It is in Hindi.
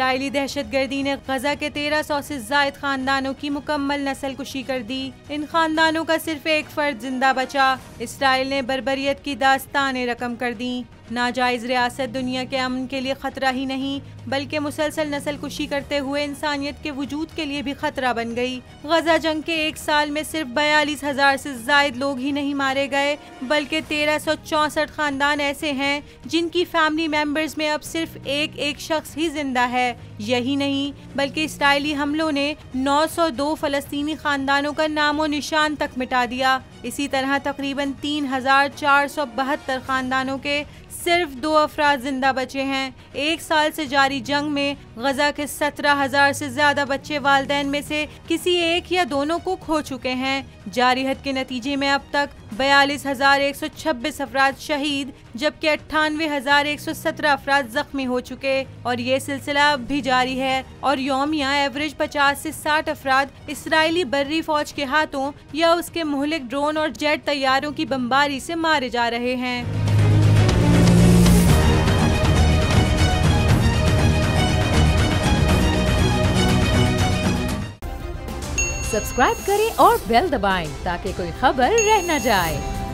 इसराइली दहशतगर्दी ने गजा के 1300 से जायद खानदानों की मुकम्मल नस्ल कुशी कर दी। इन खानदानों का सिर्फ एक फर्द जिंदा बचा। इसराइल ने बर्बरियत की दास्तानें रकम कर दी। नाजायज रियासत दुनिया के अमन के लिए खतरा ही नहीं बल्कि मुसलसल नस्ल कुशी करते हुए इंसानियत के वजूद के लिए भी खतरा बन गई। गजा जंग के एक साल में सिर्फ 42,000 से जायद लोग ही नहीं मारे गए बल्कि 1364 खानदान ऐसे हैं जिनकी फैमिली मेंबर्स में अब सिर्फ एक शख्स ही जिंदा है। यही नहीं बल्कि इसराइली हमलों ने 902 फलस्तीनी खानदानों का नामो निशान तक मिटा दिया। इसी तरह तकरीबन 3,472 खानदानों के सिर्फ 2 अफराद जिंदा बचे हैं। एक साल से जारी जंग में गजा के 17,000 से ज्यादा बच्चे वालिदैन में से किसी एक या दोनों को खो चुके हैं। जारिहत के नतीजे में अब तक 42,126 अफराद शहीद जबकि 98,117 अफराद जख्मी हो चुके और ये सिलसिला अब भी जारी है और यौमिया एवरेज 50 से 60 अफराद इसराइली बर्री फौज के हाथों या उसके मुहलिक ड्रोन और जेट तैयारों की बमबारी से मारे जा रहे हैं। सब्सक्राइब करें और बेल दबाएं ताकि कोई खबर रह न जाए।